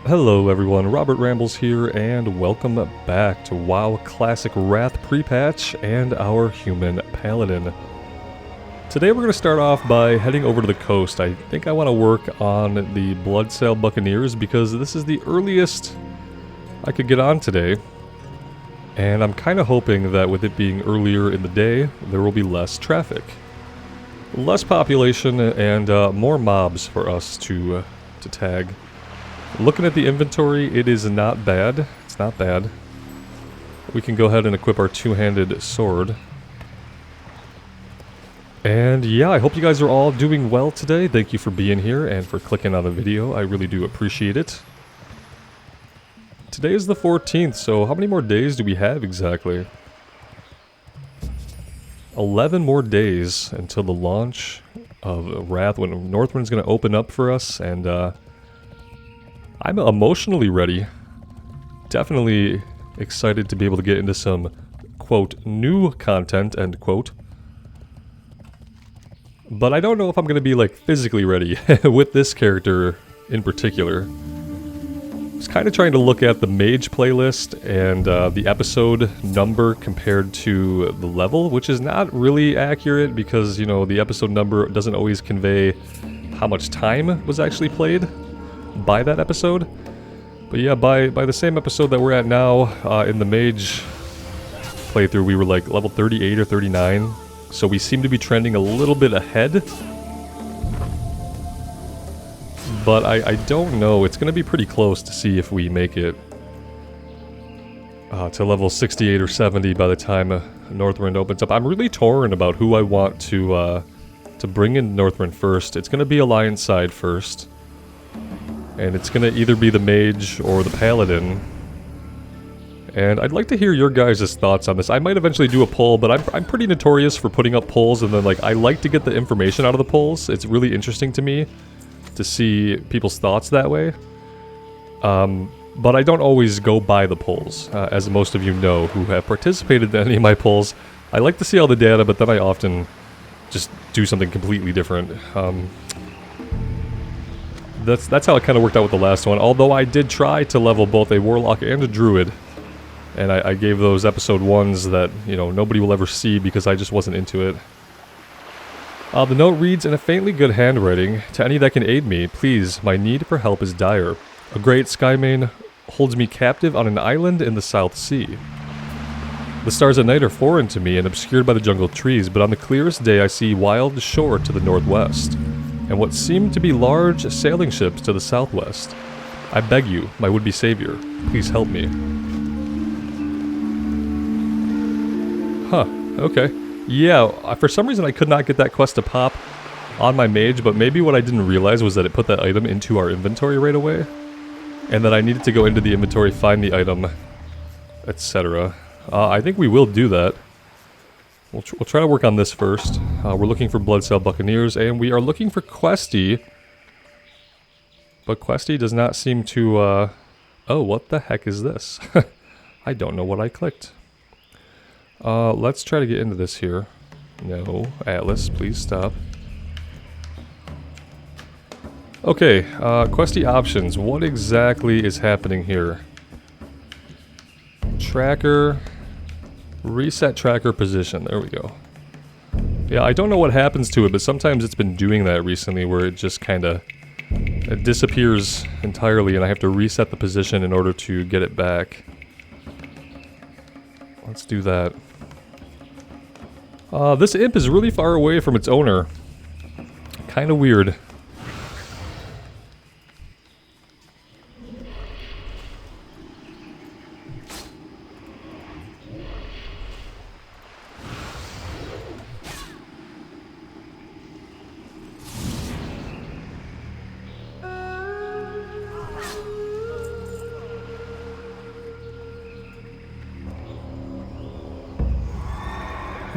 Hello everyone, Robert Rambles here, and welcome back to WoW Classic Wrath pre-patch and our human Paladin. Today we're going to start off by heading over to the coast. I think I want to work on the Bloodsail Buccaneers because this is the earliest I could get on today. And I'm kind of hoping that with it being earlier in the day, there will be less traffic. Less population and more mobs for us to tag. Looking at the inventory, it is not bad. It's not bad. We can go ahead and equip our two-handed sword. And yeah, I hope you guys are all doing well today. Thank you for being here and for clicking on the video. I really do appreciate it. Today is the 14th, so how many more days do we have exactly? 11 more days until the launch of Wrath, when Northrend's going to open up for us, and I'm emotionally ready. Definitely excited to be able to get into some, quote, new content, end quote. But I don't know if I'm going to be, like, physically ready with this character in particular. I was kind of trying to look at the mage playlist and the episode number compared to the level, which is not really accurate because, you know, the episode number doesn't always convey how much time was actually played by that episode. But yeah, by the same episode that we're at now, in the mage playthrough, we were like level 38 or 39, so we seem to be trending a little bit ahead. But I don't know, it's going to be pretty close to see if we make it to level 68 or 70 by the time Northrend opens up. I'm really torn about who I want to bring in Northrend first. It's going to be Alliance side first. And it's going to either be the mage or the paladin. And I'd like to hear your guys' thoughts on this. I might eventually do a poll, but I'm pretty notorious for putting up polls, and then, like, I like to get the information out of the polls. It's really interesting to me to see people's thoughts that way. But I don't always go by the polls, as most of you know who have participated in any of my polls. I like to see all the data, but then I often just do something completely different. That's how it kind of worked out with the last one, although I did try to level both a warlock and a druid, and I gave those episode 1s that, you know, nobody will ever see because I just wasn't into it. The note reads in a faintly good handwriting, "To any that can aid me, please, my need for help is dire. A great skymane holds me captive on an island in the South Sea. The stars at night are foreign to me and obscured by the jungle trees, but on the clearest day I see wild shore to the northwest, and what seem to be large sailing ships to the southwest. I beg you, my would-be savior, please help me." Huh, okay. Yeah, for some reason I could not get that quest to pop on my mage, but maybe what I didn't realize was that it put that item into our inventory right away, and that I needed to go into the inventory, find the item, etc. I think we will do that. We'll try to work on this first. We're looking for Bloodsail Buccaneers, and we are looking for Questy. But Questy does not seem to, Oh, what the heck is this? I don't know what I clicked. Let's try to get into this here. No, Atlas, please stop. Okay, Questy options. What exactly is happening here? Tracker... Reset tracker position. There we go. Yeah, I don't know what happens to it, but sometimes it's been doing that recently where it just kind of disappears entirely and I have to reset the position in order to get it back. Let's do that. This imp is really far away from its owner. Kind of weird.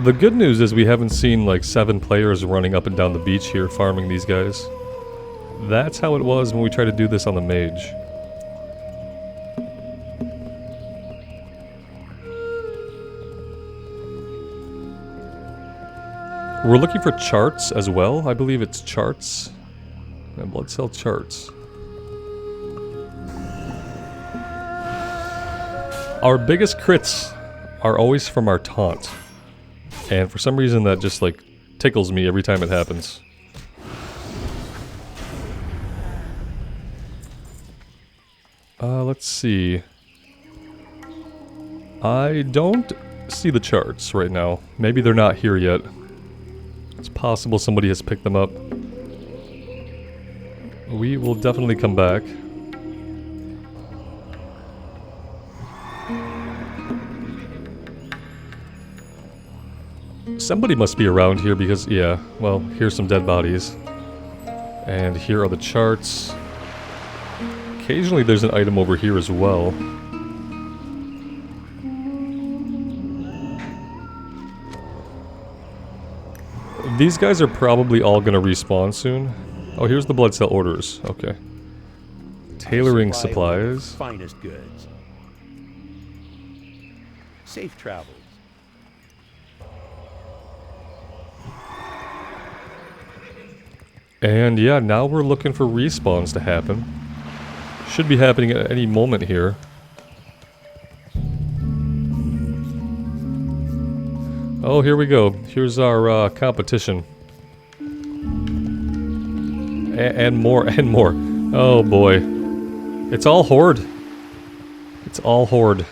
The good news is we haven't seen like 7 players running up and down the beach here farming these guys. That's how it was when we tried to do this on the mage. We're looking for charts as well. I believe it's charts. And Bloodsail charts. Our biggest crits are always from our taunt. And for some reason that just like tickles me every time it happens. Let's see. I don't see the charts right now. Maybe they're not here yet. It's possible somebody has picked them up. We will definitely come back. Somebody must be around here because, yeah, well, here's some dead bodies. And here are the charts. Occasionally there's an item over here as well. These guys are probably all gonna respawn soon. Oh, here's the blood cell orders. Okay. Tailoring supplies. Finest goods. Safe travels. And yeah, now we're looking for respawns to happen. Should be happening at any moment here. Oh, here we go. Here's our competition. And more, and more. Oh boy. It's all Horde. It's all Horde.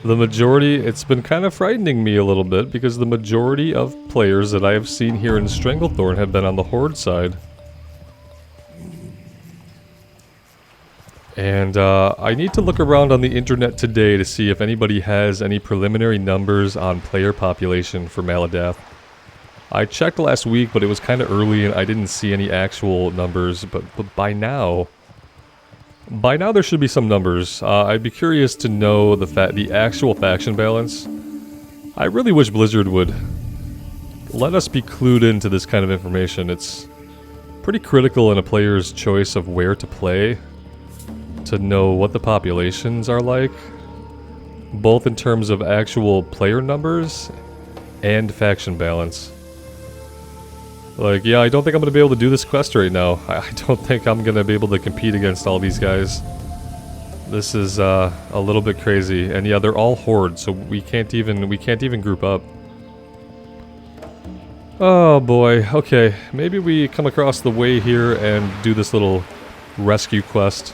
The majority, it's been kind of frightening me a little bit because the majority of players that I have seen here in Stranglethorn have been on the Horde side. And I need to look around on the internet today to see if anybody has any preliminary numbers on player population for Maladath. I checked last week, but it was kind of early and I didn't see any actual numbers, but by now there should be some numbers. I'd be curious to know the actual faction balance. I really wish Blizzard would let us be clued into this kind of information. It's pretty critical in a player's choice of where to play to know what the populations are like, both in terms of actual player numbers and faction balance. Like, yeah, I don't think I'm going to be able to do this quest right now. I don't think I'm going to be able to compete against all these guys. This is a little bit crazy. And yeah, they're all Horde, so we can't even group up. Oh boy, okay. Maybe we come across the way here and do this little rescue quest.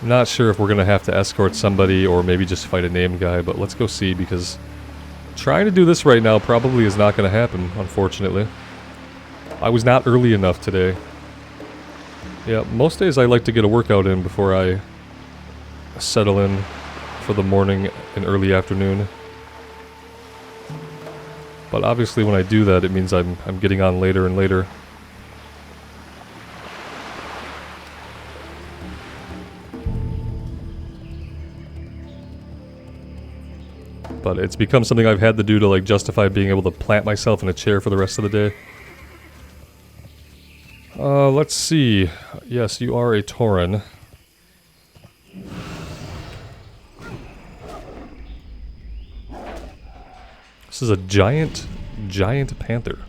Not sure if we're going to have to escort somebody or maybe just fight a named guy, but let's go see because trying to do this right now probably is not going to happen, unfortunately. I was not early enough today. Yeah, most days I like to get a workout in before I settle in for the morning and early afternoon. But obviously when I do that, it means I'm getting on later and later. But it's become something I've had to do to like justify being able to plant myself in a chair for the rest of the day. Let's see. Yes, you are a Tauren. This is a giant panther.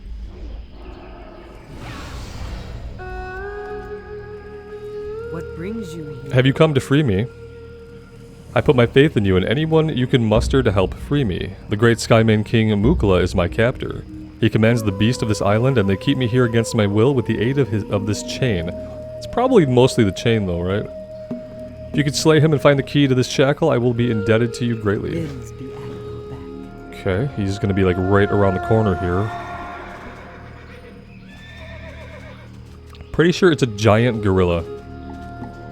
What brings you here? Have you come to free me? I put my faith in you and anyone you can muster to help free me. The great Skyman King Mukla is my captor. He commands the beast of this island and they keep me here against my will with the aid of this chain. It's probably mostly the chain though, right? If you could slay him and find the key to this shackle, I will be indebted to you greatly. Okay, he's gonna be like right around the corner here. Pretty sure it's a giant gorilla.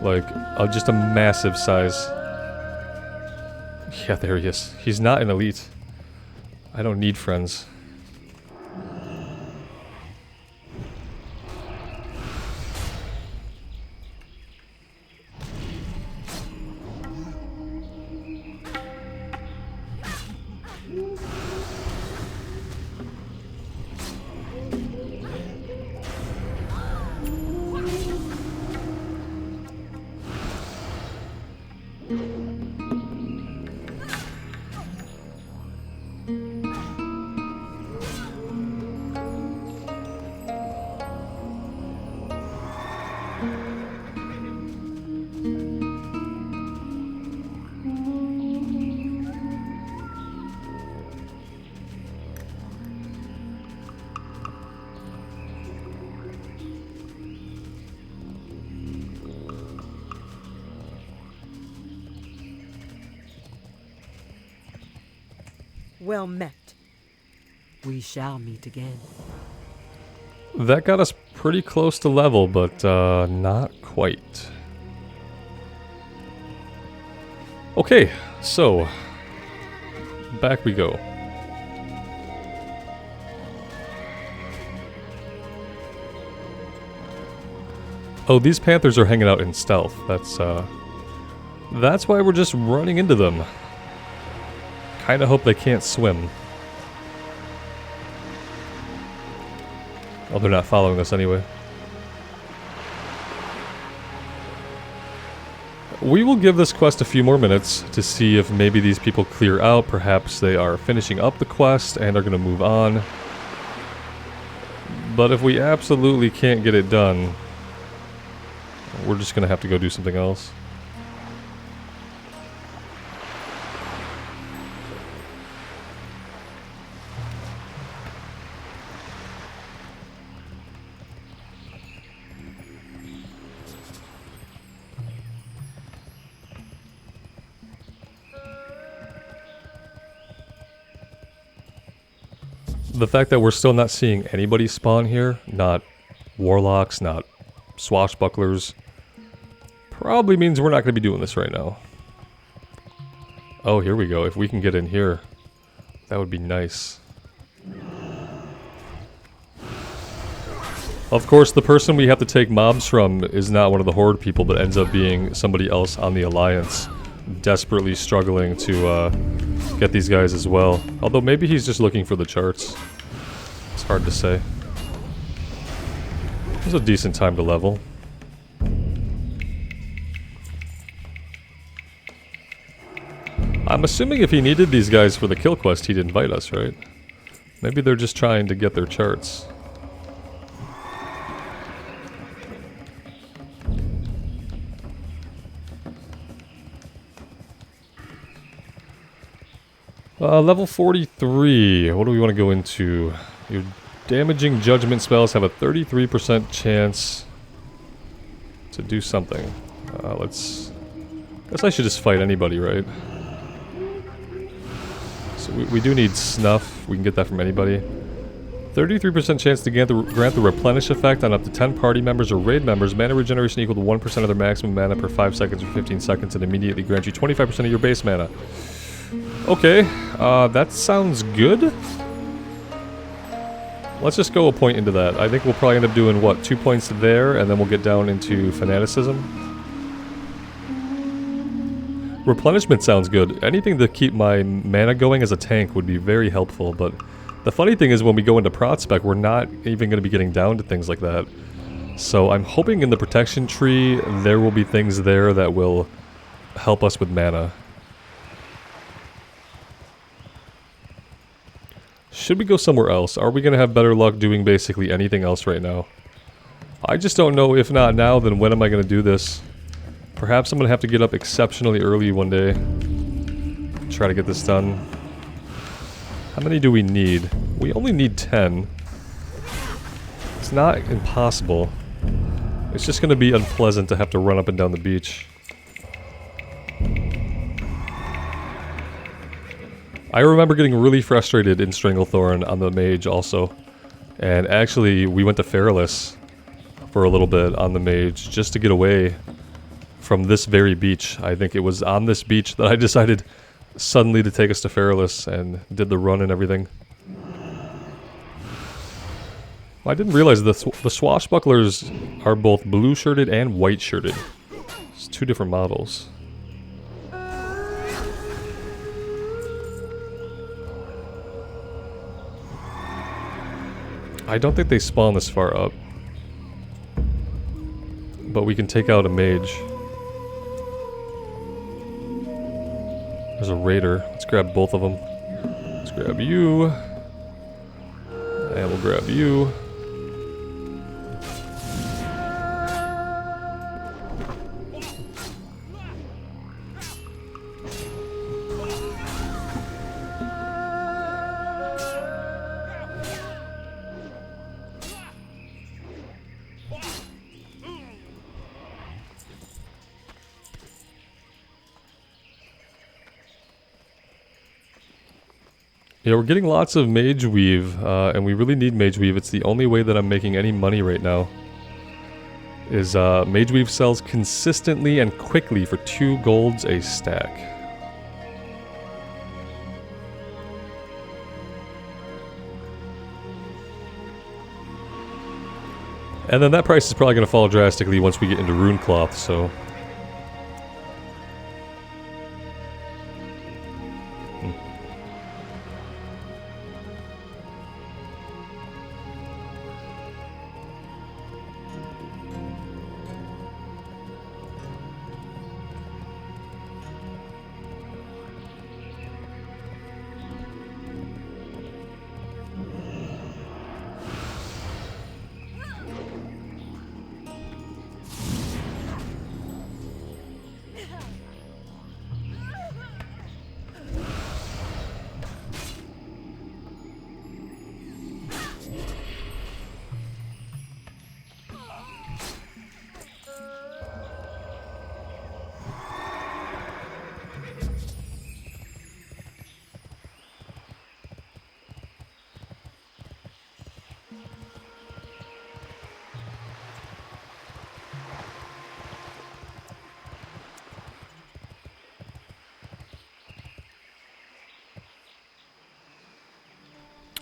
Like, just a massive size. Yeah, there he is. He's not an elite. I don't need friends. Well met. We shall meet again. That got us pretty close to level, but not quite. Okay, so back we go. Oh, these panthers are hanging out in stealth. That's why we're just running into them. Kinda hope they can't swim. Oh, they're not following us anyway. We will give this quest a few more minutes to see if maybe these people clear out. Perhaps they are finishing up the quest and are going to move on. But if we absolutely can't get it done, we're just going to have to go do something else. The fact that we're still not seeing anybody spawn here, not warlocks, not swashbucklers, probably means we're not going to be doing this right now. Oh, here we go. If we can get in here, that would be nice. Of course, the person we have to take mobs from is not one of the Horde people, but ends up being somebody else on the Alliance, desperately struggling to get these guys as well. Although maybe he's just looking for the charts. It's hard to say. It was a decent time to level. I'm assuming if he needed these guys for the kill quest, he'd invite us, right? Maybe they're just trying to get their charts. Level 43. What do we want to go into? Your damaging judgment spells have a 33% chance to do something. Guess I should just fight anybody, right? So we do need snuff. We can get that from anybody. 33% chance to grant the replenish effect on up to 10 party members or raid members. Mana regeneration equal to 1% of their maximum mana per 5 seconds or 15 seconds and immediately grant you 25% of your base mana. Okay, that sounds good. Let's just go a point into that. I think we'll probably end up doing, what, 2 points there, and then we'll get down into fanaticism. Replenishment sounds good. Anything to keep my mana going as a tank would be very helpful, but the funny thing is when we go into prot spec, we're not even going to be getting down to things like that. So I'm hoping in the protection tree there will be things there that will help us with mana. Should we go somewhere else? Are we going to have better luck doing basically anything else right now? I just don't know. If not now, then when am I going to do this? Perhaps I'm going to have to get up exceptionally early one day. Try to get this done. How many do we need? We only need 10. It's not impossible. It's just going to be unpleasant to have to run up and down the beach. I remember getting really frustrated in Stranglethorn on the mage also. And actually, we went to Feralus for a little bit on the mage just to get away from this very beach. I think it was on this beach that I decided suddenly to take us to Feralus and did the run and everything. I didn't realize the swashbucklers are both blue-shirted and white-shirted. It's two different models. I don't think they spawn this far up. But we can take out a mage. There's a raider. Let's grab both of them. Let's grab you. And we'll grab you. Yeah, we're getting lots of Mage Weave, and we really need Mage Weave. It's the only way that I'm making any money right now. Is Mage Weave sells consistently and quickly for 2 golds a stack. And then that price is probably going to fall drastically once we get into Rune Cloth, so...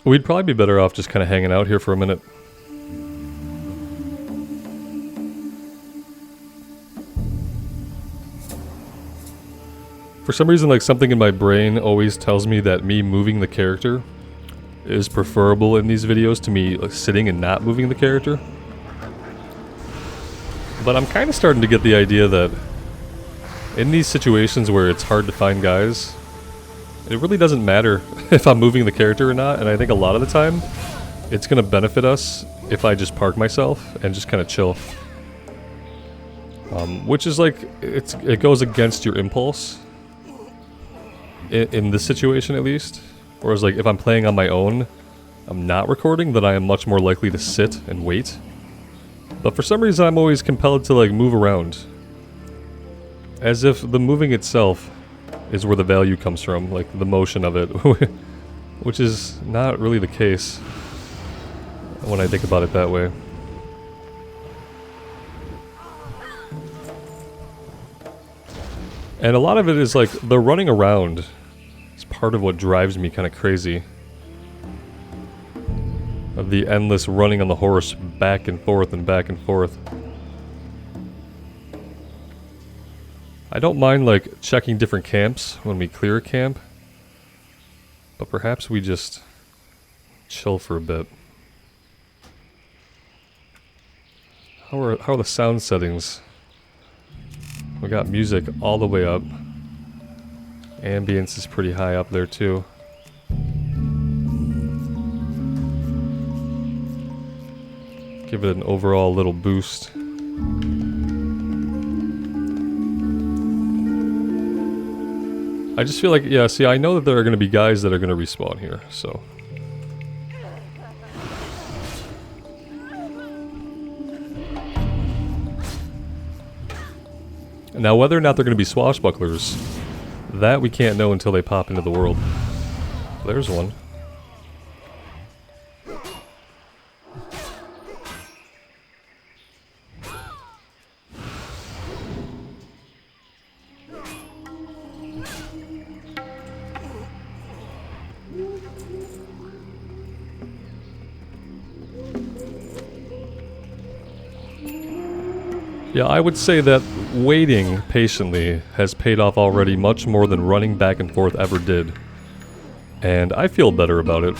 We'd probably be better off just kind of hanging out here for a minute. For some reason, like, something in my brain always tells me that me moving the character is preferable in these videos to me like sitting and not moving the character. But I'm kind of starting to get the idea that in these situations where it's hard to find guys, it really doesn't matter if I'm moving the character or not, and I think a lot of the time it's going to benefit us if I just park myself and just kind of chill. Which is like, it goes against your impulse in this situation at least. Whereas like if I'm playing on my own, I'm not recording, then I am much more likely to sit and wait. But for some reason I'm always compelled to like move around. As if the moving itself is where the value comes from, like the motion of it, which is not really the case when I think about it that way. And a lot of it is like the running around is part of what drives me kind of crazy. Of the endless running on the horse back and forth and back and forth. I don't mind like checking different camps when we clear a camp, but perhaps we just chill for a bit. How are the sound settings? We got music all the way up. Ambience is pretty high up there too. Give it an overall little boost. I just feel like, yeah, see, I know that there are going to be guys that are going to respawn here, so. Now, whether or not they're going to be swashbucklers, that we can't know until they pop into the world. There's one. Yeah, I would say that waiting patiently has paid off already much more than running back and forth ever did. And I feel better about it.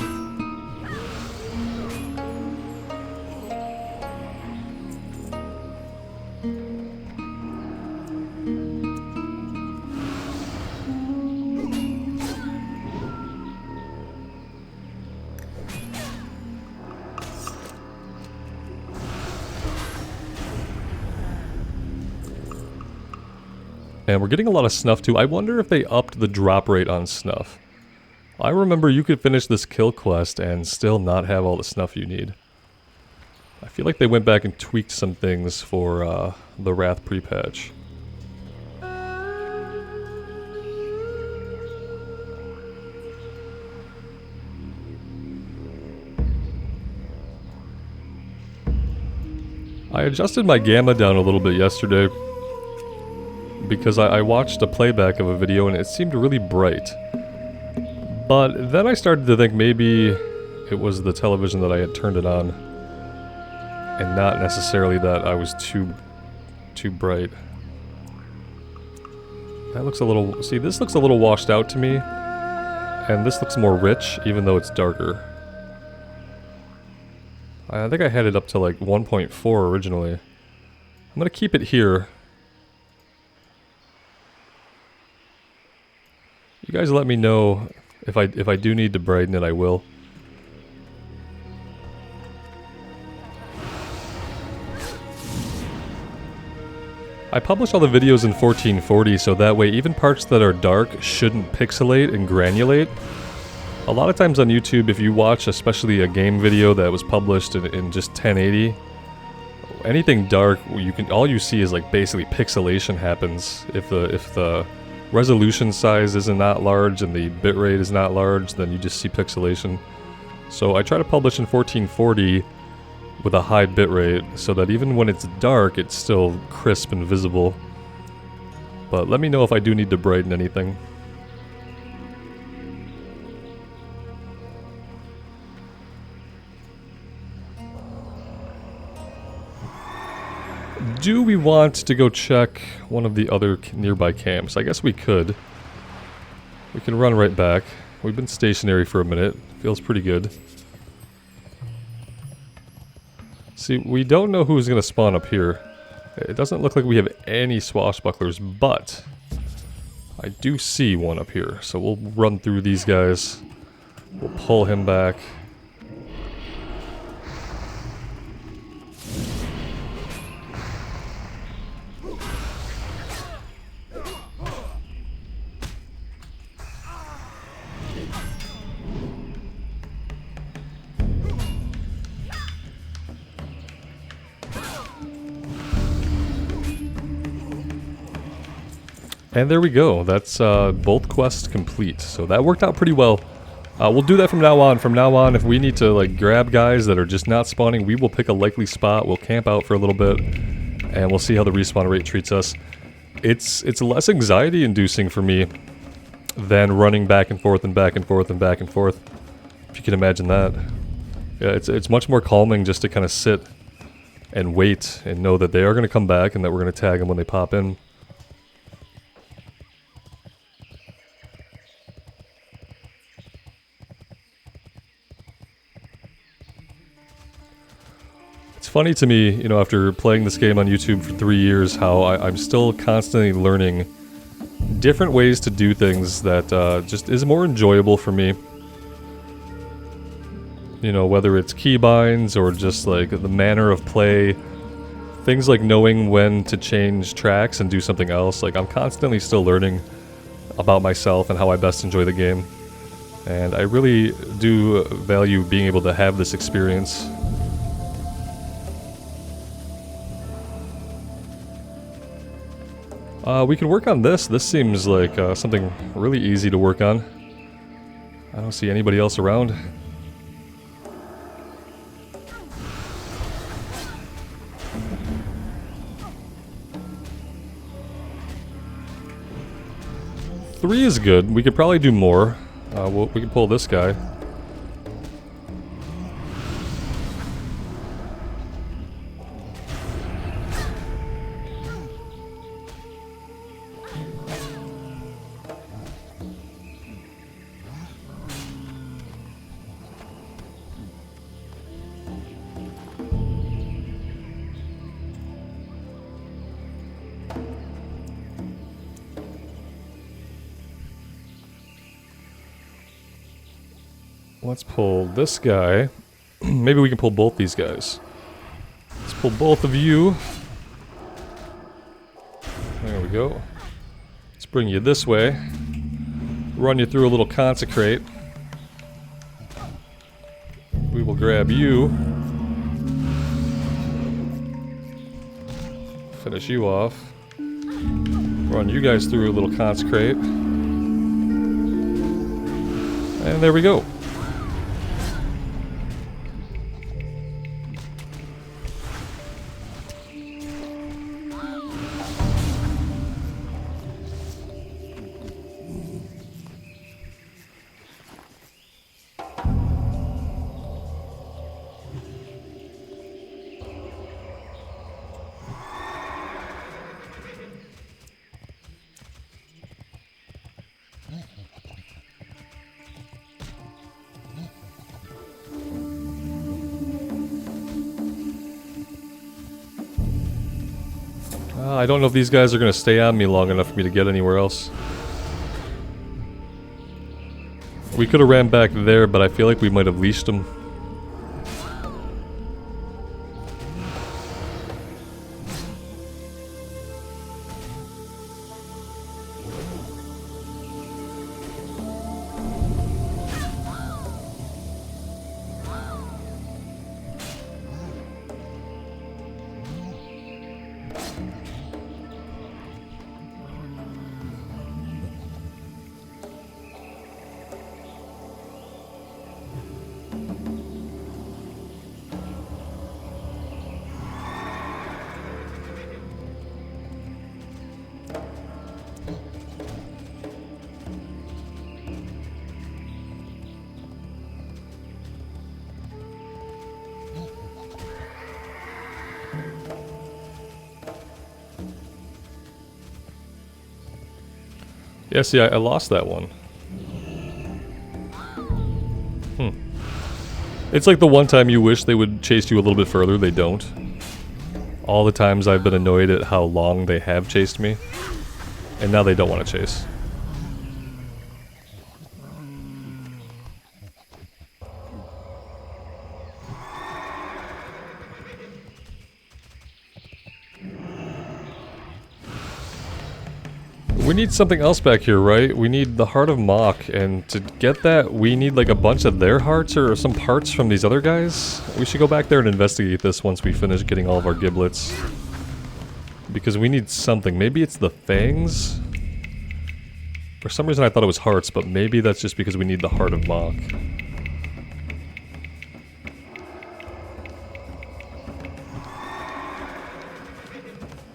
And we're getting a lot of snuff too. I wonder if they upped the drop rate on snuff. I remember you could finish this kill quest and still not have all the snuff you need. I feel like they went back and tweaked some things for the Wrath pre-patch. I adjusted my gamma down a little bit yesterday because I watched a playback of a video and it seemed really bright. But then I started to think maybe it was the television that I had turned it on and not necessarily that I was too bright. That looks a little... See, this looks a little washed out to me. And this looks more rich, even though it's darker. I think I had it up to like 1.4 originally. I'm gonna keep it here. You guys let me know if I do need to brighten it, I will. I publish all the videos in 1440 so that way even parts that are dark shouldn't pixelate and granulate. A lot of times on YouTube, if you watch especially a game video that was published in just 1080, anything dark, all you see is like basically pixelation happens. If the resolution size is not large and the bitrate is not large, then you just see pixelation. So I try to publish in 1440 with a high bitrate so that even when it's dark, it's still crisp and visible. But let me know if I do need to brighten anything. Do we want to go check one of the other nearby camps? I guess we could. We can run right back. We've been stationary for a minute. Feels pretty good. See, we don't know who's going to spawn up here. It doesn't look like we have any swashbucklers, but I do see one up here. So we'll run through these guys. We'll pull him back. And there we go. That's both quests complete. So that worked out pretty well. We'll do that from now on. From now on, if we need to like grab guys that are just not spawning, we will pick a likely spot. We'll camp out for a little bit, and we'll see how the respawn rate treats us. It's less anxiety inducing for me than running back and forth and back and forth and back and forth. If you can imagine that. Yeah, it's much more calming just to kind of sit and wait and know that they are going to come back and that we're going to tag them when they pop in. It's funny to me, you know, after playing this game on YouTube for 3 years, how I'm still constantly learning different ways to do things that just is more enjoyable for me. You know, whether it's keybinds or just like the manner of play, things like knowing when to change tracks and do something else. Like, I'm constantly still learning about myself and how I best enjoy the game. And I really do value being able to have this experience. We can work on this. This seems like something really easy to work on. I don't see anybody else around. Three is good. We could probably do more. We can pull this guy. Let's pull this guy. Maybe we can pull both these guys. Let's pull both of you. There we go. Let's bring you this way. Run you through a little consecrate. We will grab you. Finish you off. Run you guys through a little consecrate. And there we go. I don't know if these guys are going to stay on me long enough for me to get anywhere else. We could have ran back there, but I feel like we might have leashed them. Yeah, see, I lost that one. It's like the one time you wish they would chase you a little bit further, they don't. All the times I've been annoyed at how long they have chased me, and now they don't want to chase. We need something else back here, right? We need the Heart of Mach, and to get that, we need like a bunch of their hearts or some parts from these other guys. We should go back there and investigate this once we finish getting all of our giblets. Because we need something. Maybe it's the fangs? For some reason I thought it was hearts, but maybe that's just because we need the Heart of Mach.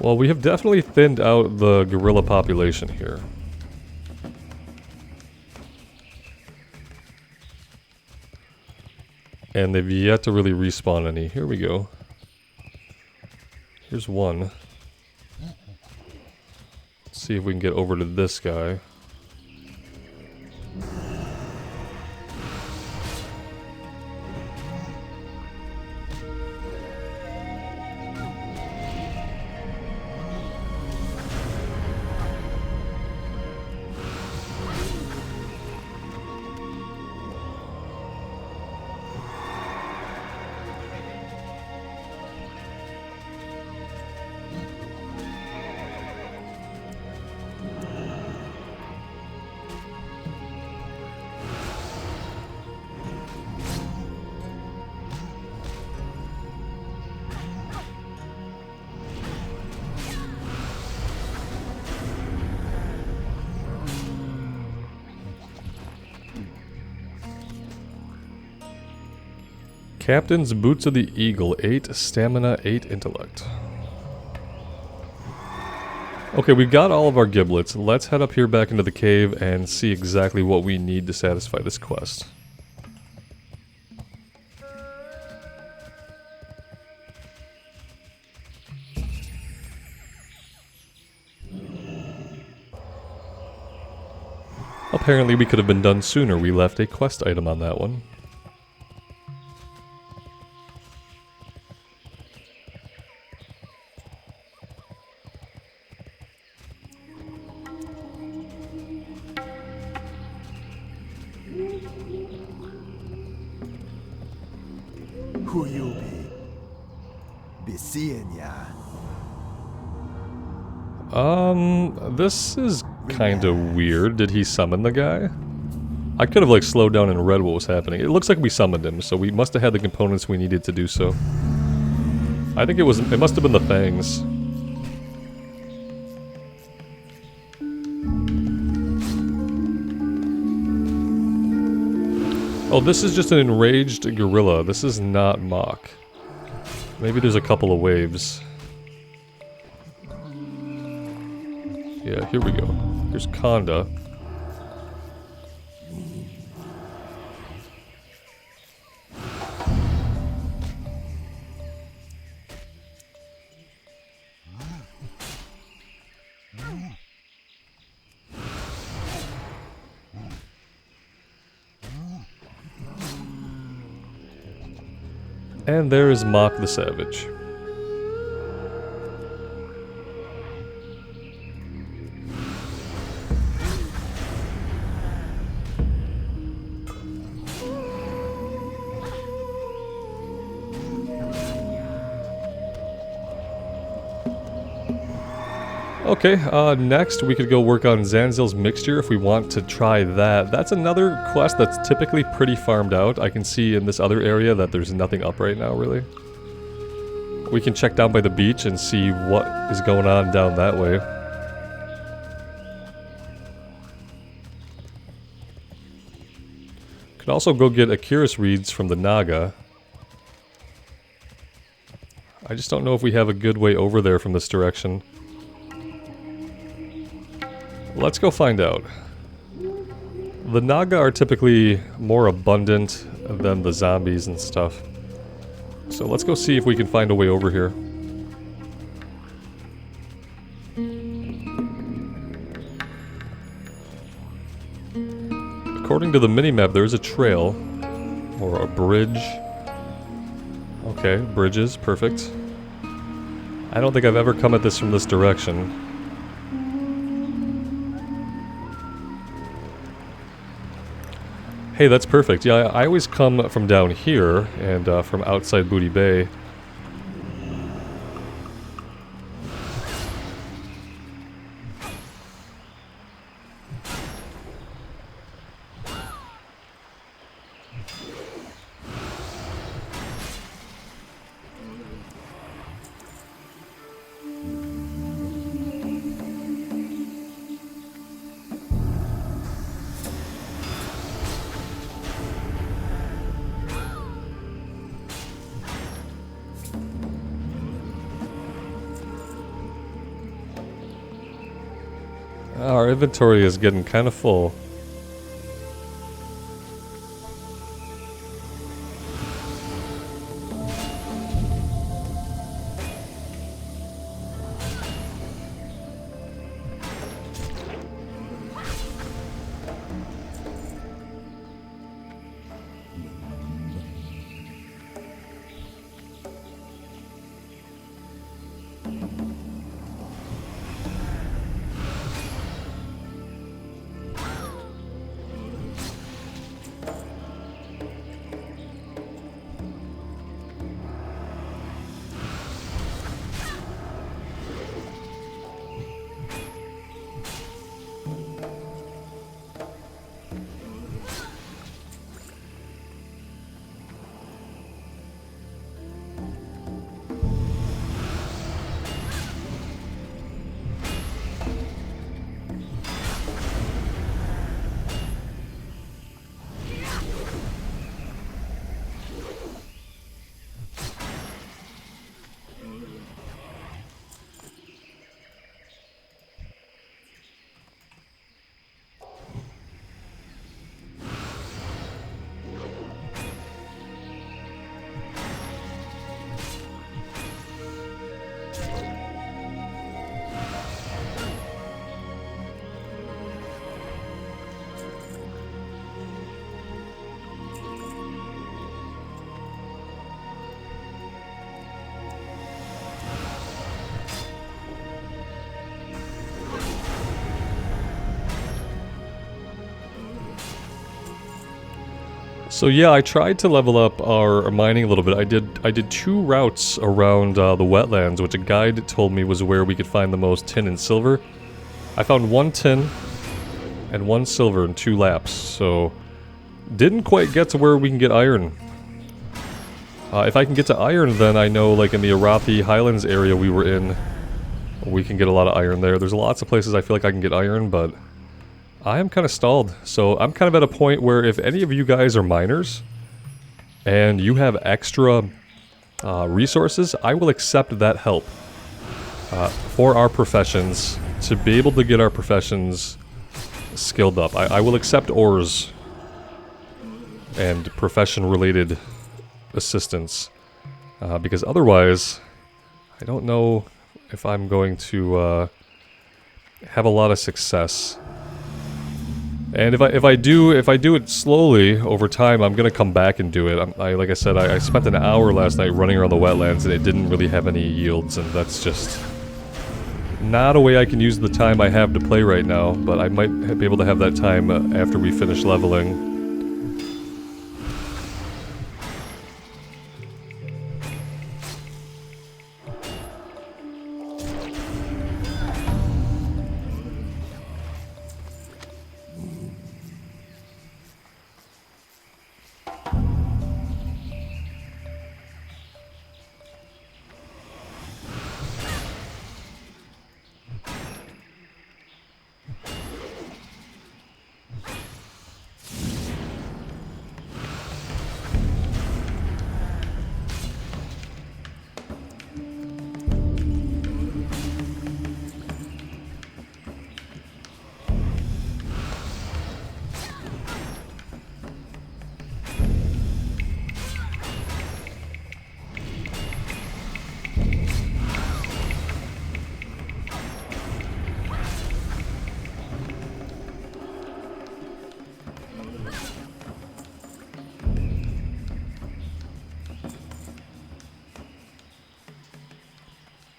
Well, we have definitely thinned out the gorilla population here. And they've yet to really respawn any. Here we go. Here's one. Let's see if we can get over to this guy. Captain's Boots of the Eagle, 8 stamina, 8 intellect. Okay, we've got all of our giblets. Let's head up here back into the cave and see exactly what we need to satisfy this quest. Apparently we could have been done sooner. We left a quest item on that one. Who you be seeing ya. This is kind of weird. Did he summon the guy? I could have like slowed down and read what was happening. It looks like we summoned him, so we must have had the components we needed to do so. I think it must have been the fangs. Oh, this is just an enraged gorilla. This is not Mach. Maybe there's a couple of waves. Yeah, here we go. Here's Conda. And there is Mach the Savage. Okay, next we could go work on Zanzil's Mixture if we want to try that. That's another quest that's typically pretty farmed out. I can see in this other area that there's nothing up right now, really. We can check down by the beach and see what is going on down that way. Could also go get Akira's reeds from the Naga. I just don't know if we have a good way over there from this direction. Let's go find out. The Naga are typically more abundant than the zombies and stuff. So let's go see if we can find a way over here. According to the minimap, there is a trail. Or a bridge. Okay, bridges, perfect. I don't think I've ever come at this from this direction. Hey, that's perfect. Yeah, I always come from down here and from outside Booty Bay. Our inventory is getting kind of full. So yeah, I tried to level up our mining a little bit. I did 2 routes around the wetlands, which a guide told me was where we could find the most tin and silver. I found 1 tin and 1 silver in 2 laps, so didn't quite get to where we can get iron. If I can get to iron, then I know, like in the Arathi Highlands area we were in, we can get a lot of iron there. There's lots of places I feel like I can get iron, but I am kind of stalled. So I'm kind of at a point where if any of you guys are miners and you have extra resources, I will accept that help for our professions, to be able to get our professions skilled up. I will accept ores and profession-related assistance, because otherwise I don't know if I'm going to have a lot of success. And if I do it slowly over time, I'm gonna come back and do it. Like I said, I spent an hour last night running around the wetlands and it didn't really have any yields, and that's just not a way I can use the time I have to play right now. But I might be able to have that time after we finish leveling.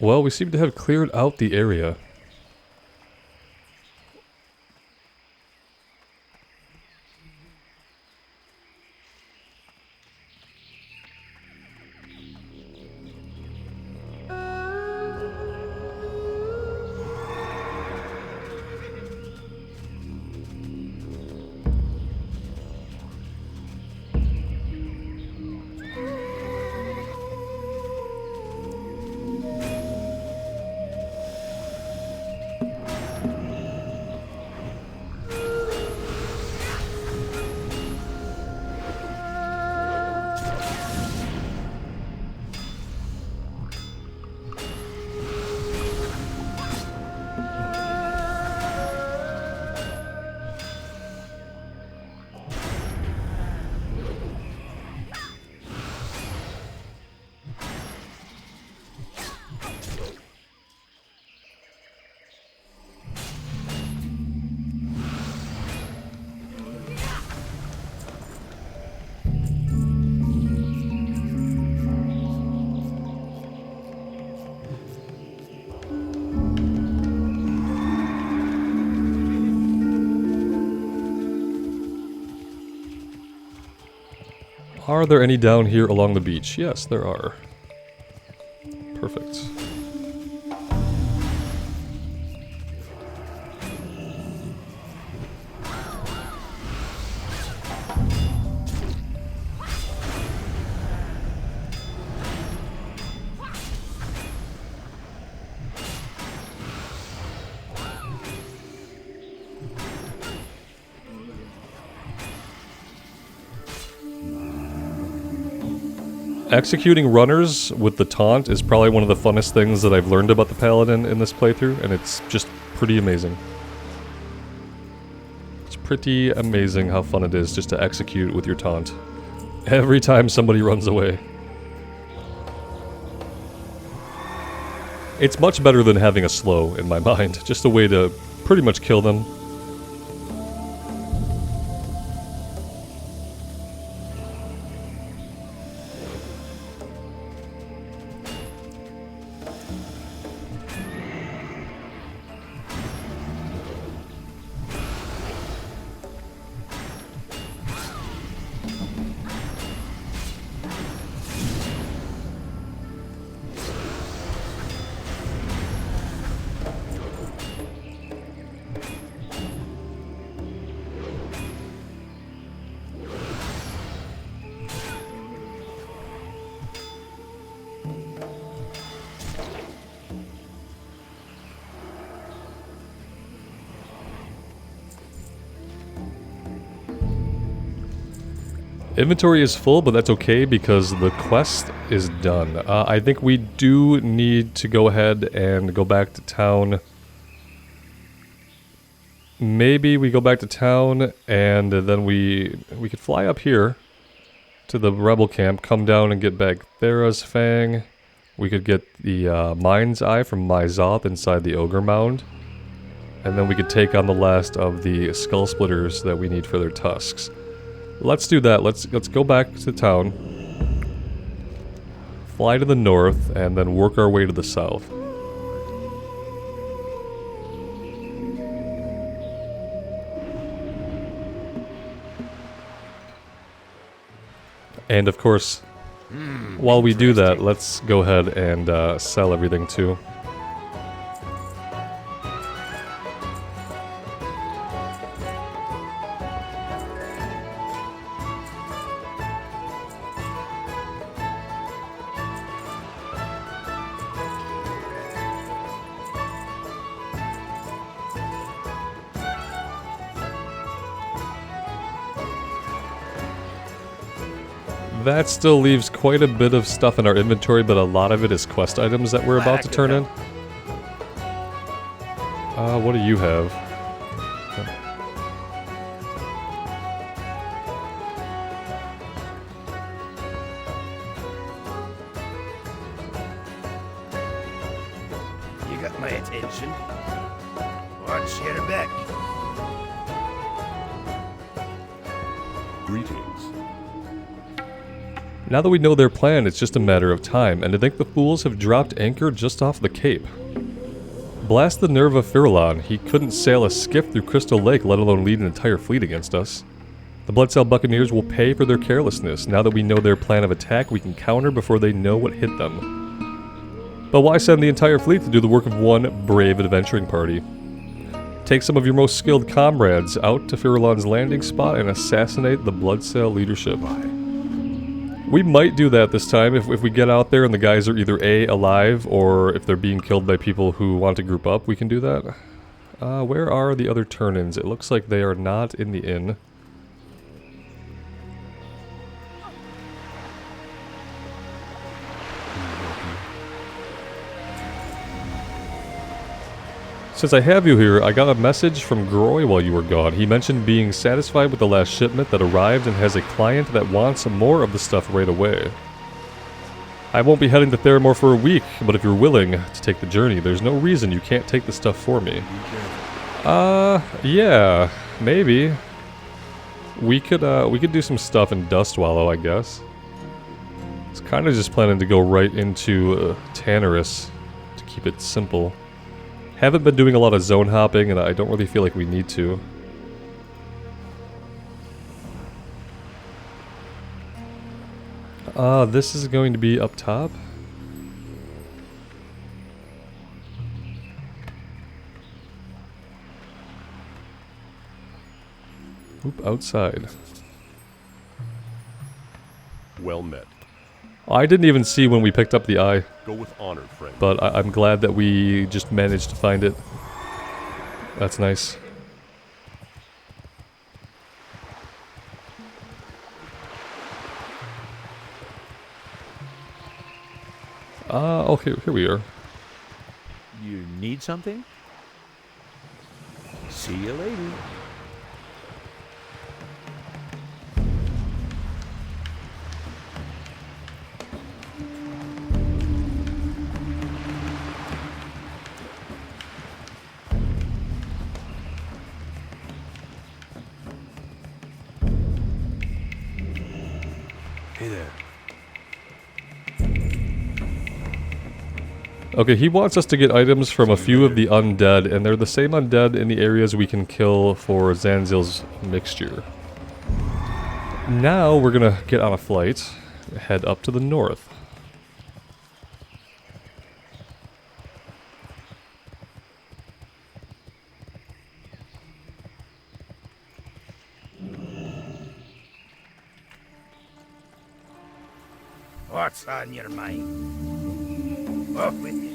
Well, we seem to have cleared out the area. Are there any down here along the beach? Yes, there are. Perfect. Executing runners with the taunt is probably one of the funnest things that I've learned about the Paladin in this playthrough, and it's just pretty amazing. It's pretty amazing how fun it is just to execute with your taunt. Every time somebody runs away. It's much better than having a slow, in my mind. Just a way to pretty much kill them. Inventory is full, but that's okay because the quest is done. I think we do need to go ahead and go back to town. Maybe we go back to town and then we could fly up here to the rebel camp, come down and get Bagthera's Fang. We could get the Mind's Eye from Myzoth inside the Ogre Mound. And then we could take on the last of the Skull Splitters that we need for their tusks. Let's do that. Let's go back to town. Fly to the north and then work our way to the south. And of course, while we do that, let's go ahead and sell everything too. That still leaves quite a bit of stuff in our inventory, but a lot of it is quest items that we're about to turn in. What do you have? You got my attention. Watch your back. Greetings. Now that we know their plan, it's just a matter of time, and to think the fools have dropped anchor just off the cape. Blast the nerve of Firulon. He couldn't sail a skiff through Crystal Lake, let alone lead an entire fleet against us. The Bloodcell Buccaneers will pay for their carelessness. Now that we know their plan of attack, we can counter before they know what hit them. But why send the entire fleet to do the work of one brave adventuring party? Take some of your most skilled comrades out to Firulon's landing spot and assassinate the Bloodcell leadership. We might do that this time if we get out there and the guys are either A, alive, or if they're being killed by people who want to group up, we can do that. Where are the other turn-ins? It looks like they are not in the inn. Since I have you here, I got a message from Groy while you were gone. He mentioned being satisfied with the last shipment that arrived and has a client that wants some more of the stuff right away. I won't be heading to Theramore for a week, but if you're willing to take the journey, there's no reason you can't take the stuff for me. Yeah, maybe. We could do some stuff in Dustwallow, I guess. I was kind of just planning to go right into Tannerus to keep it simple. Haven't been doing a lot of zone hopping, and I don't really feel like we need to. This is going to be up top. Oop, outside. Well met. I didn't even see when we picked up the eye. Go with honor, friend. But I'm glad that we just managed to find it. That's nice. Okay, here we are. You need something? See you later. Hey there. Okay, he wants us to get items from a few of the undead, and they're the same undead in the areas we can kill for Zanzil's mixture. Now we're gonna get on a flight, head up to the north. What's on your mind? Off with you.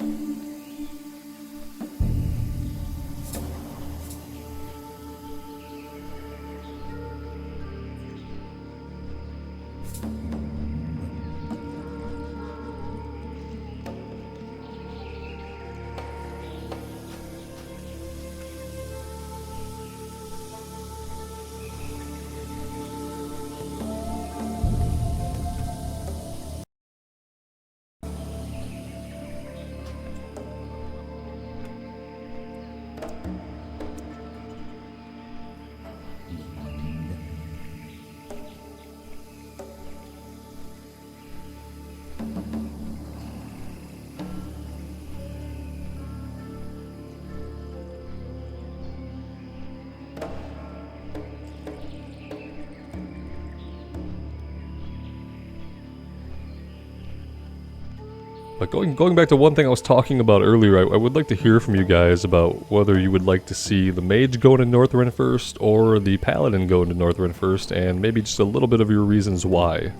But going back to one thing I was talking about earlier, I would like to hear from you guys about whether you would like to see the mage go into Northrend first or the paladin go into Northrend first, and maybe just a little bit of your reasons why.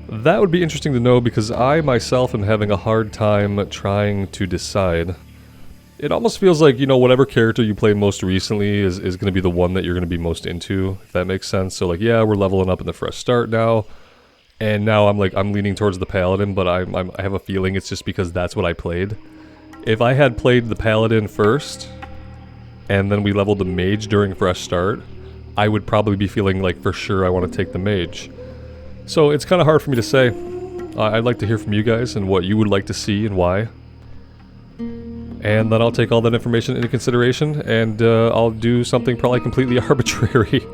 That would be interesting to know because I myself am having a hard time trying to decide. It almost feels like, you know, whatever character you play most recently is going to be the one that you're going to be most into, if that makes sense. So like, yeah, we're leveling up in the fresh start now. And now I'm leaning towards the Paladin, but I have a feeling it's just because that's what I played. If I had played the Paladin first, and then we leveled the Mage during Fresh Start, I would probably be feeling like for sure I want to take the Mage. So it's kind of hard for me to say. I'd like to hear from you guys and what you would like to see and why. And then I'll take all that information into consideration, and I'll do something probably completely arbitrary.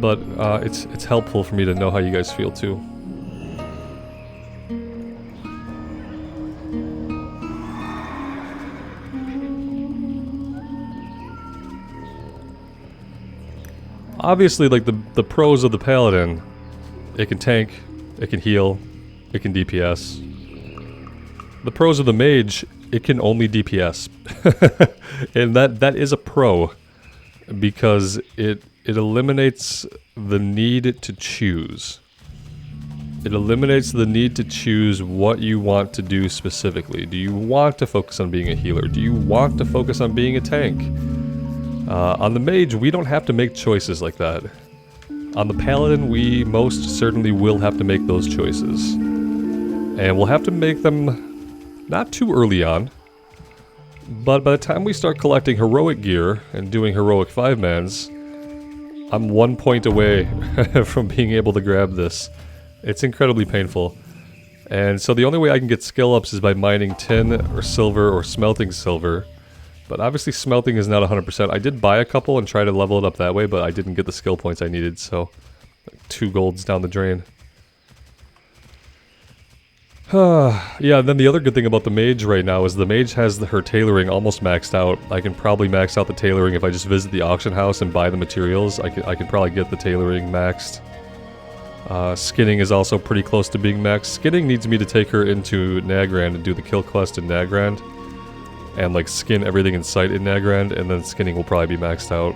but it's helpful for me to know how you guys feel too. Obviously, like the pros of the Paladin, it can tank, it can heal, it can DPS. The pros of the Mage, it can only DPS. And that is a pro, because it eliminates the need to choose. It eliminates the need to choose what you want to do specifically. Do you want to focus on being a healer? Do you want to focus on being a tank? On the Mage, we don't have to make choices like that. On the Paladin, we most certainly will have to make those choices. And we'll have to make them not too early on, but by the time we start collecting heroic gear and doing heroic 5-mans, I'm 1 point away from being able to grab this. It's incredibly painful. And so the only way I can get skill ups is by mining tin or silver or smelting silver. But obviously smelting is not 100%. I did buy a couple and try to level it up that way, but I didn't get the skill points I needed, so 2 golds down the drain. Yeah, then the other good thing about the Mage right now is the Mage has her tailoring almost maxed out. I can probably max out the tailoring if I just visit the auction house and buy the materials. I can probably get the tailoring maxed. Skinning is also pretty close to being maxed. Skinning needs me to take her into Nagrand and do the kill quest in Nagrand. And like skin everything in sight in Nagrand, and then skinning will probably be maxed out.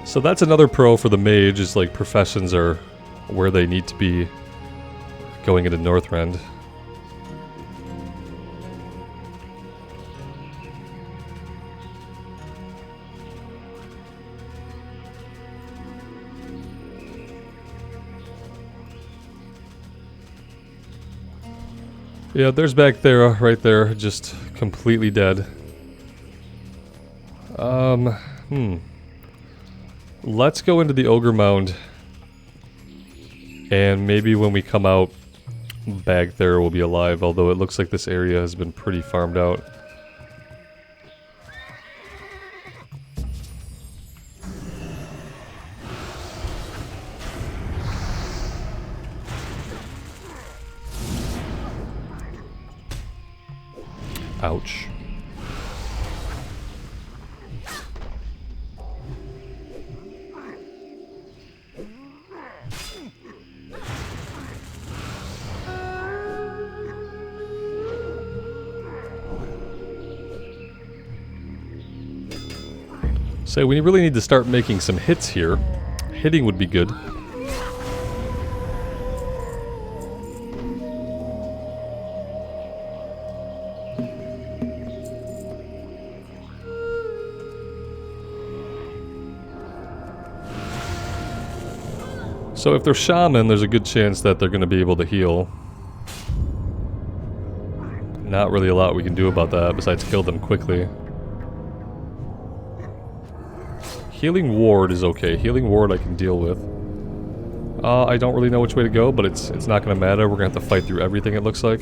So that's another pro for the Mage, is like professions are where they need to be going into Northrend. Yeah, there's back there, right there, just completely dead. Let's go into the Ogre Mound. And maybe when we come out, back there will be alive, although it looks like this area has been pretty farmed out. Ouch. So we really need to start making some hits here. Hitting would be good. So if they're shaman, there's a good chance that they're going to be able to heal. Not really a lot we can do about that besides kill them quickly. Healing ward is okay. Healing ward I can deal with. I don't really know which way to go, but it's not going to matter. We're going to have to fight through everything, it looks like.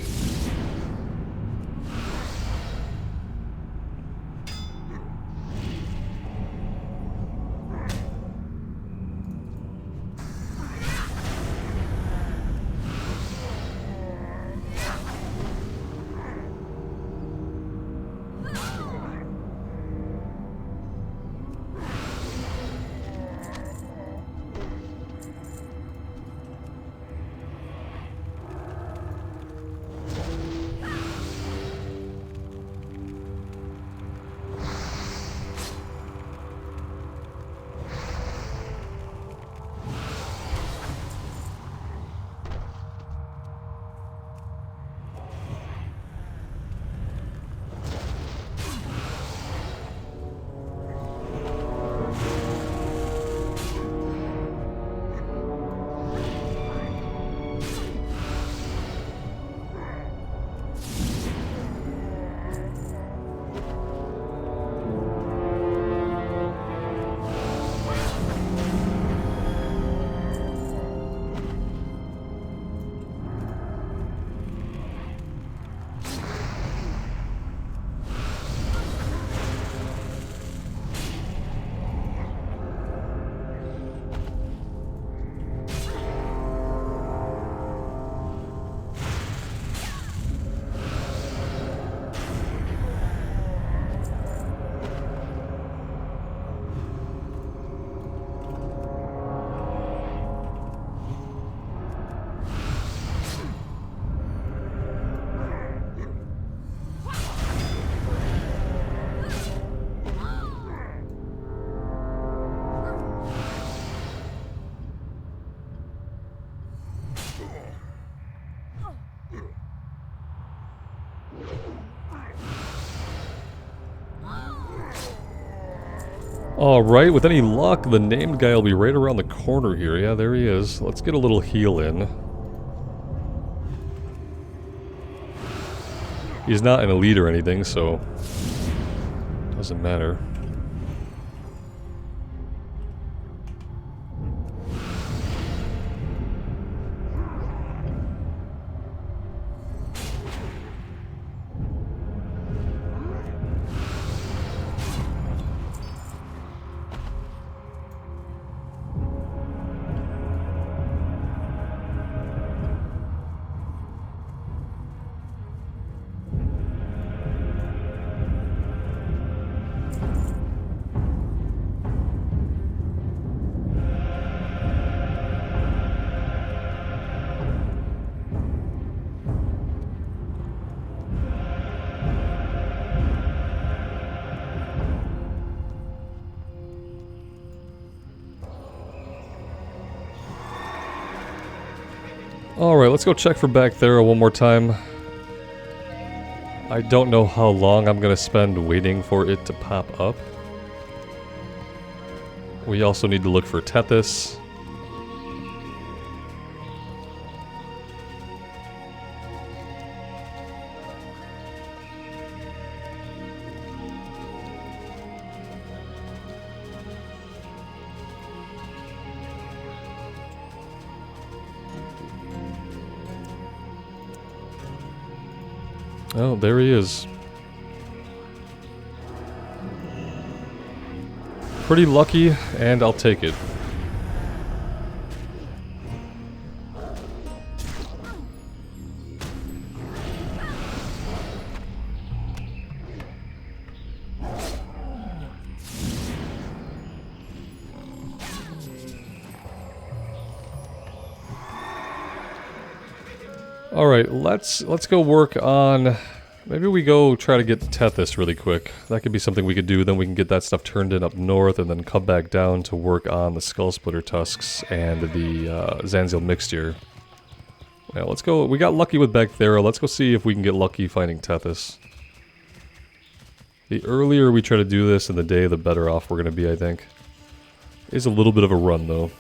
Alright, with any luck, the named guy will be right around the corner here. Yeah, there he is. Let's get a little heal in. He's not an elite or anything, so doesn't matter. Alright, let's go check for Bacthera one more time. I don't know how long I'm gonna spend waiting for it to pop up. We also need to look for Tethys. Oh, there he is. Pretty lucky, and I'll take it. Alright, let's go work on... Maybe we go try to get Tethys really quick. That could be something we could do, then we can get that stuff turned in up north and then come back down to work on the Skull Splitter Tusks and the Zanzil Mixture. Now let's go, we got lucky with Bacthera, let's go see if we can get lucky finding Tethys. The earlier we try to do this in the day, the better off we're going to be, I think. It's a little bit of a run though.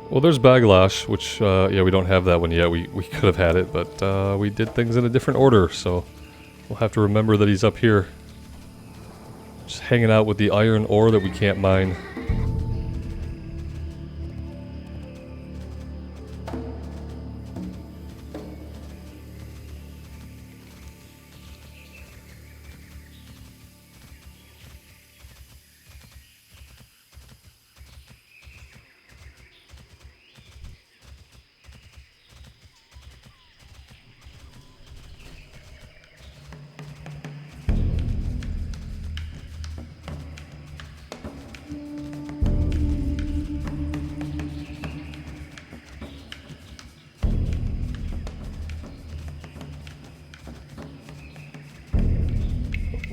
Well, there's Baglash, which, yeah, we don't have that one yet. We could have had it, but we did things in a different order, so we'll have to remember that he's up here. Just hanging out with the iron ore that we can't mine.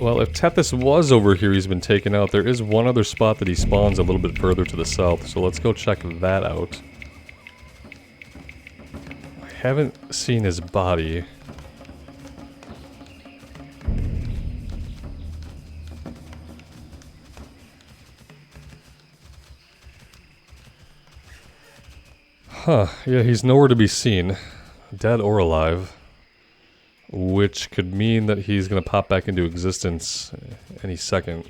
Well, if Tethys was over here, he's been taken out. There is one other spot that he spawns a little bit further to the south, so let's go check that out. I haven't seen his body. Huh, yeah, he's nowhere to be seen. Dead or alive. which could mean that he's going to pop back into existence any second.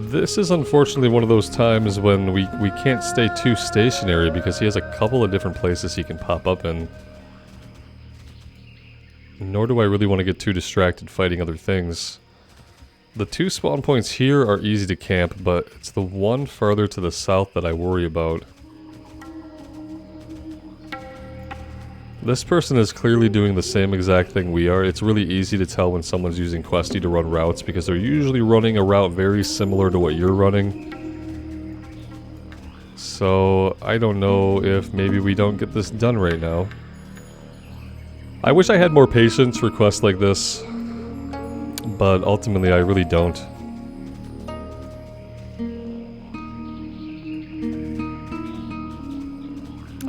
This is unfortunately one of those times when we can't stay too stationary because he has a couple of different places he can pop up in. Nor do I really want to get too distracted fighting other things. The 2 spawn points here are easy to camp, but it's the one farther to the south that I worry about. This person is clearly doing the same exact thing we are. It's really easy to tell when someone's using Questy to run routes because they're usually running a route very similar to what you're running. So, I don't know if maybe we don't get this done right now. I wish I had more patience for quests like this, but ultimately I really don't.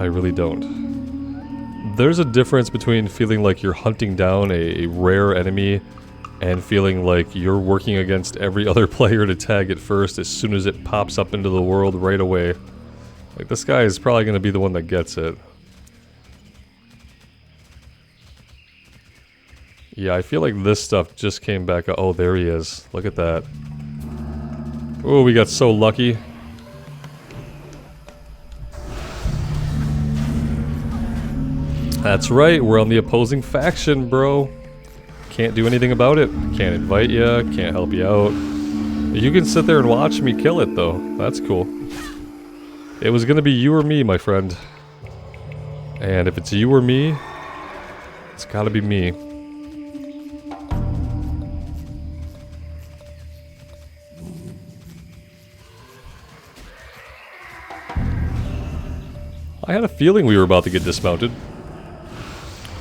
I really don't. There's a difference between feeling like you're hunting down a rare enemy and feeling like you're working against every other player to tag it first as soon as it pops up into the world right away. Like, this guy is probably going to be the one that gets it. Yeah, I feel like this stuff just came back. Oh, there he is. Look at that. Oh, we got so lucky. That's right, we're on the opposing faction, bro. Can't do anything about it. Can't invite you, can't help you out. You can sit there and watch me kill it, though. That's cool. It was gonna be you or me, my friend. And if it's you or me, it's gotta be me. I had a feeling we were about to get dismounted.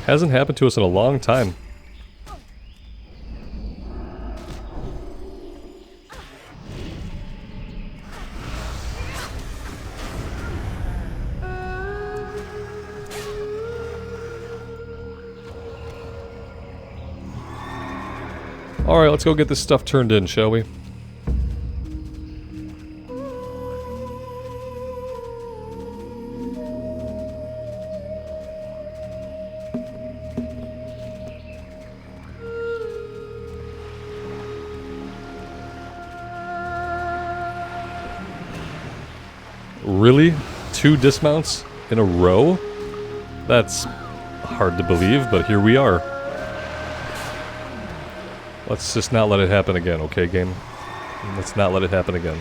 Hasn't happened to us in a long time. Alright, let's go get this stuff turned in, shall we? Really? 2 dismounts in a row? That's hard to believe, but here we are. Let's just not let it happen again, okay, game? Let's not let it happen again.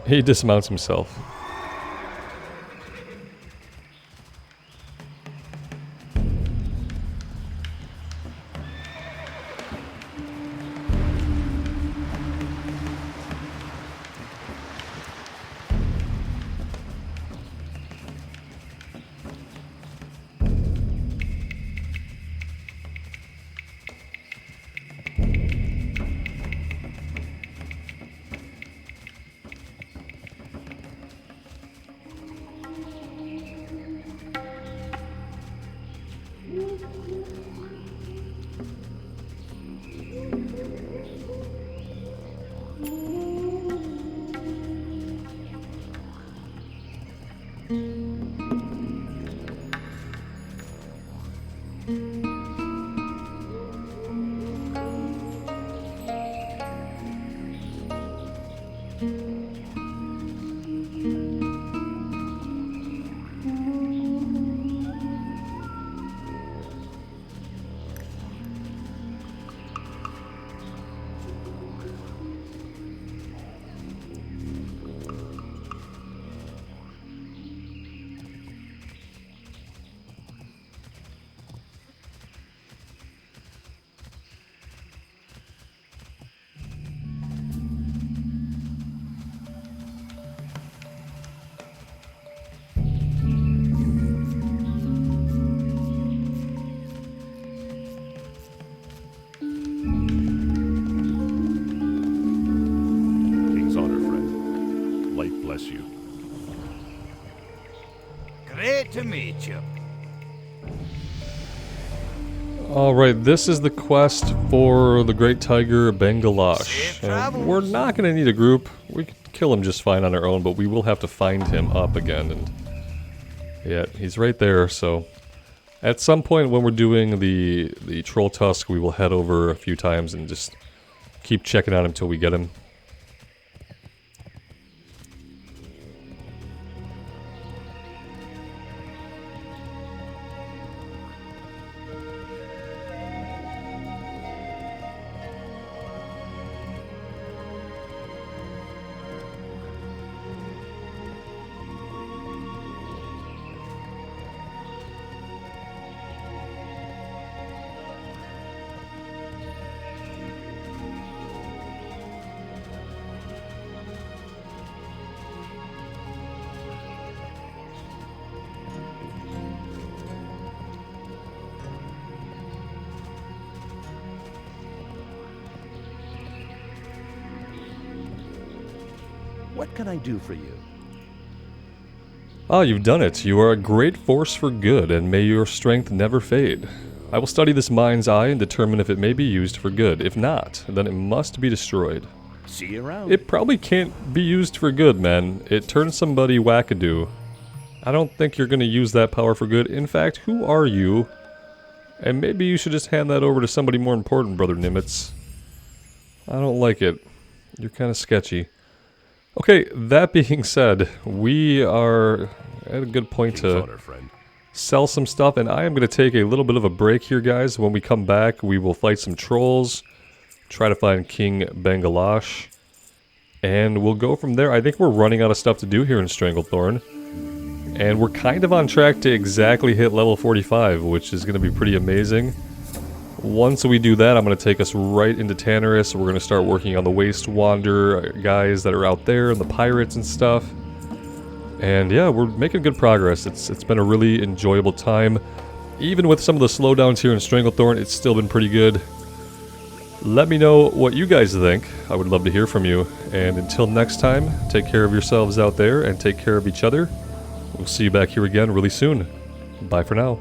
He dismounts himself. Great to meet you. Alright, this is the quest for the Great Tiger Bengalash. Safe travels. We're not going to need a group. We could kill him just fine on our own, but we will have to find him up again. And yeah, he's right there, so at some point when we're doing the Troll Tusk, we will head over a few times and just keep checking on him until we get him. What can I do for you? Ah, you've done it. You are a great force for good, and may your strength never fade. I will study this mind's eye and determine if it may be used for good. If not, then it must be destroyed. See you around. It probably can't be used for good, man. It turns somebody wackadoo. I don't think you're going to use that power for good. In fact, who are you? And maybe you should just hand that over to somebody more important, Brother Nimitz. I don't like it. You're kind of sketchy. Okay, that being said, we are at a good point King's to honor, friend. sell some stuff, and I am going to take a little bit of a break here, guys. When we come back, we will fight some trolls, try to find King Bengalash, and we'll go from there. I think we're running out of stuff to do here in Stranglethorn, and we're kind of on track to exactly hit level 45, which is going to be pretty amazing. Once we do that, I'm going to take us right into Tannerus. We're going to start working on the Waste Wander guys that are out there, and the pirates and stuff. And yeah, we're making good progress. It's been a really enjoyable time. Even with some of the slowdowns here in Stranglethorn, it's still been pretty good. Let me know what you guys think. I would love to hear from you. And until next time, take care of yourselves out there and take care of each other. We'll see you back here again really soon. Bye for now.